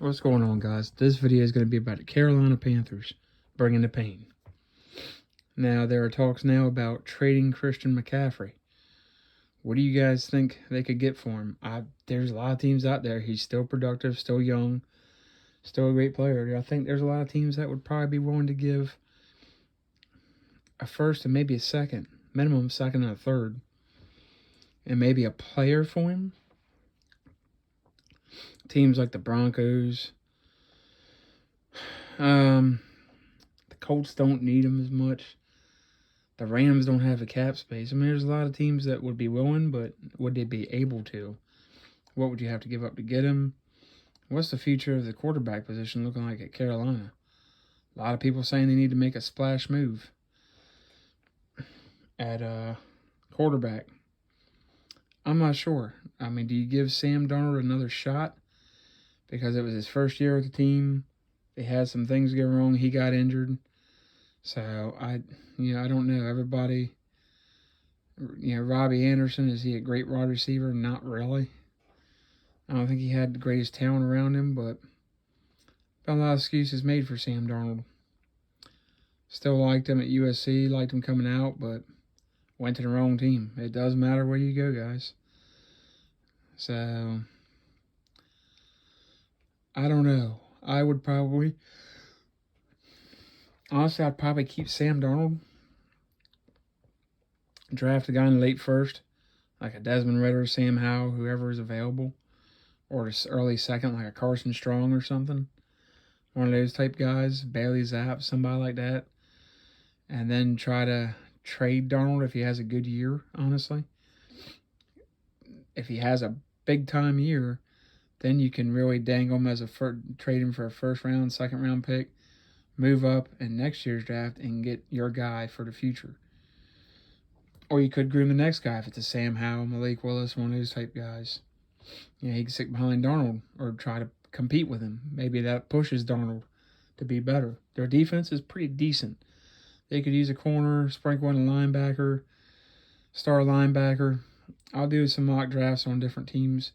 What's going on, guys? This video is going to be about the Carolina Panthers bringing the pain. Now, there are talks now about trading Christian McCaffrey. What do you guys think they could get for him? There's a lot of teams out there. He's still productive, still young, still a great player. I think there's a lot of teams that would probably be willing to give a first and maybe a second, minimum second and a third, and maybe a player for him. Teams like the Broncos. The Colts don't need him as much. The Rams don't have a cap space. I mean, there's a lot of teams that would be willing, but would they be able to? What would you have to give up to get him? What's the future of the quarterback position looking like at Carolina? A lot of people saying they need to make a splash move at quarterback. I'm not sure. I mean, do you give Sam Darnold another shot? Because it was his first year with the team. They had some things go wrong. He got injured. So, I don't know. Everybody, Robbie Anderson, is he a great wide receiver? Not really. I don't think he had the greatest talent around him, but a lot of excuses made for Sam Darnold. Still liked him at USC, liked him coming out, but went to the wrong team. It does matter where you go, guys. So, I don't know. I'd probably keep Sam Darnold. Draft a guy in the late first, like a Desmond Ridder, Sam Howell, whoever is available. Or an early second, like a Carson Strong or something. One of those type guys. Bailey Zapp, somebody like that. And then try to trade Darnold if he has a good year, honestly. If he has a big-time year, then you can really dangle him as trade him for a first-round, second-round pick, move up in next year's draft, and get your guy for the future. Or you could groom the next guy if it's a Sam Howell, Malik Willis, one of those type guys. He can sit behind Darnold or try to compete with him. Maybe that pushes Darnold to be better. Their defense is pretty decent. They could use a corner, sprinkle in a linebacker, star linebacker. I'll do some mock drafts on different teams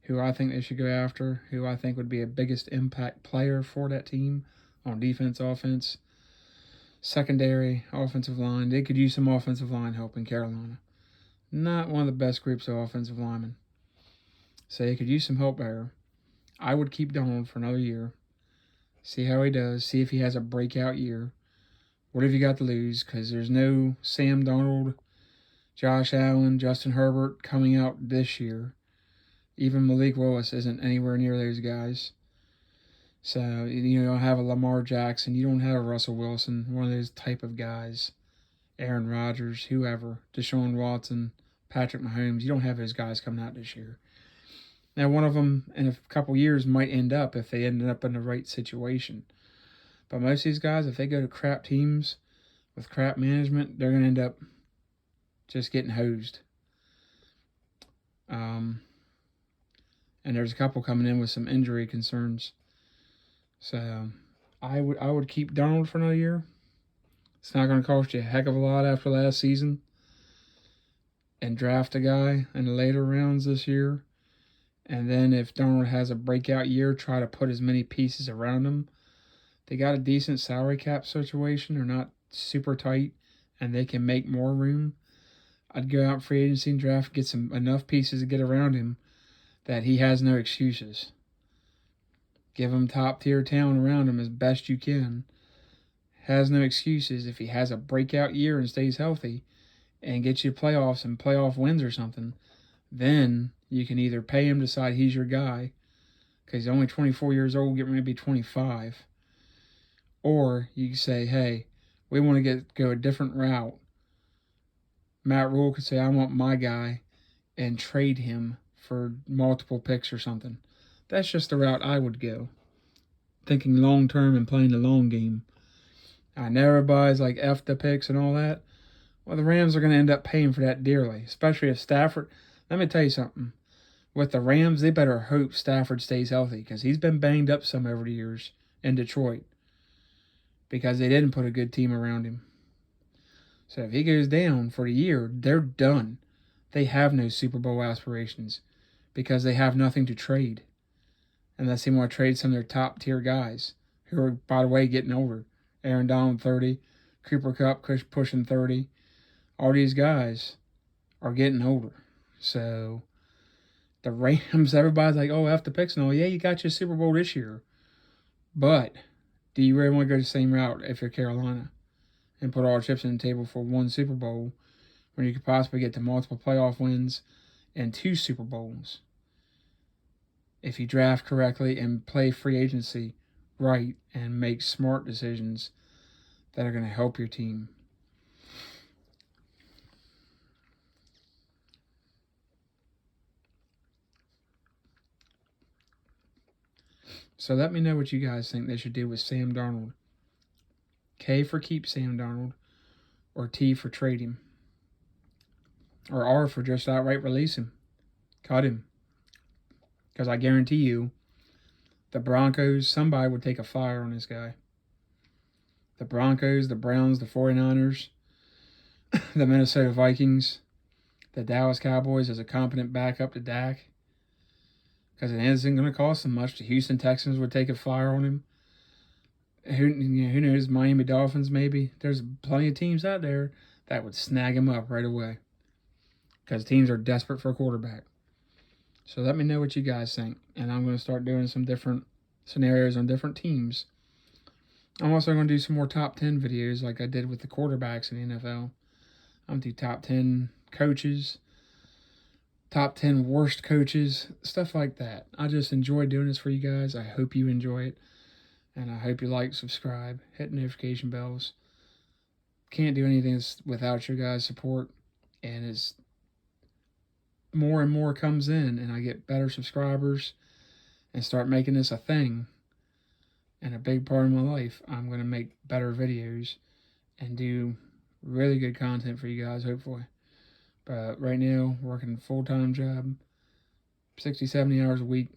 who I think they should go after, who I think would be a biggest impact player for that team on defense, offense, secondary, offensive line. They could use some offensive line help in Carolina. Not one of the best groups of offensive linemen. So they could use some help there. I would keep Donald for another year. See how he does. See if he has a breakout year. What have you got to lose? Because there's no Sam Darnold, Josh Allen, Justin Herbert coming out this year. Even Malik Willis isn't anywhere near those guys. So, you don't have a Lamar Jackson. You don't have a Russell Wilson, one of those type of guys. Aaron Rodgers, whoever. Deshaun Watson, Patrick Mahomes. You don't have those guys coming out this year. Now, one of them in a couple years might end up if they ended up in the right situation. But most of these guys, if they go to crap teams with crap management, they're going to end up just getting hosed. And there's a couple coming in with some injury concerns. So I would keep Donald for another year. It's not going to cost you a heck of a lot after last season. And draft a guy in the later rounds this year. And then if Darnold has a breakout year, try to put as many pieces around him. They got a decent salary cap situation. They're not super tight, and they can make more room. I'd go out free agency and draft, get enough pieces to get around him that he has no excuses. Give him top-tier talent around him as best you can. Has no excuses if he has a breakout year and stays healthy and gets you playoffs and playoff wins or something. Then you can either pay him, decide he's your guy, because he's only 24 years old, getting ready to be 25. Or you can say, hey, we want to go a different route. Matt Rule could say, I want my guy, and trade him for multiple picks or something. That's just the route I would go. Thinking long-term and playing the long game. I know everybody's like F the picks and all that. Well, the Rams are going to end up paying for that dearly, especially if Stafford. Let me tell you something. With the Rams, they better hope Stafford stays healthy because he's been banged up some over the years in Detroit because they didn't put a good team around him. So if he goes down for the year, they're done. They have no Super Bowl aspirations because they have nothing to trade. unless they want to trade some of their top tier guys who are, by the way, getting older. Aaron Donald, 30. Cooper Kupp, pushing 30. All these guys are getting older. So the Rams, everybody's like, oh, F the picks and all. Yeah, you got your Super Bowl this year. But do you really want to go the same route if you're Carolina and put all the chips on the table for one Super Bowl when you could possibly get to multiple playoff wins and 2 Super Bowls if you draft correctly and play free agency right and make smart decisions that are going to help your team? So let me know what you guys think they should do with Sam Darnold. K for keep Sam Darnold, or T for trade him, or R for just outright release him, cut him. Because I guarantee you, the Broncos, somebody would take a flyer on this guy. The Broncos, the Browns, the 49ers, the Minnesota Vikings, the Dallas Cowboys as a competent backup to Dak. Because it isn't going to cost them much. The Houston Texans would take a flyer on him. Who knows? Miami Dolphins, maybe. There's plenty of teams out there that would snag him up right away. Because teams are desperate for a quarterback. So let me know what you guys think. And I'm going to start doing some different scenarios on different teams. I'm also going to do some more top 10 videos like I did with the quarterbacks in the NFL. I'm going to do top 10 coaches, top 10 worst coaches, stuff like that. I just enjoy doing this for you guys. I hope you enjoy it. And I hope you like, subscribe, hit notification bells. Can't do anything without your guys' support. And as more and more comes in and I get better subscribers and start making this a thing and a big part of my life, I'm going to make better videos and do really good content for you guys, hopefully. But right now, working a full-time job, 60, 70 hours a week,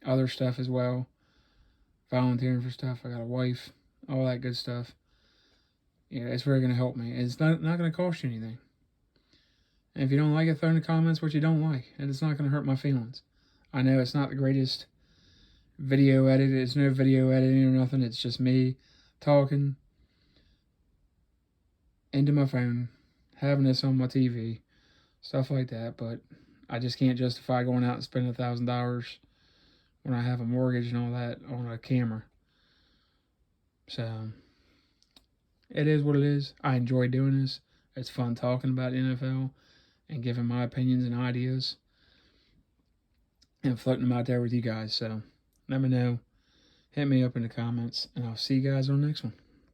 other stuff as well, volunteering for stuff. I got a wife, all that good stuff. Yeah, it's really going to help me. It's not going to cost you anything. And if you don't like it, throw in the comments what you don't like, and it's not going to hurt my feelings. I know it's not the greatest video edit. It's no video editing or nothing. It's just me talking into my phone, having this on my TV, stuff like that. But I just can't justify going out and spending $1,000 when I have a mortgage and all that on a camera. So it is what it is. I enjoy doing this. It's fun talking about the NFL and giving my opinions and ideas and floating them out there with you guys. So let me know. Hit me up in the comments, and I'll see you guys on the next one.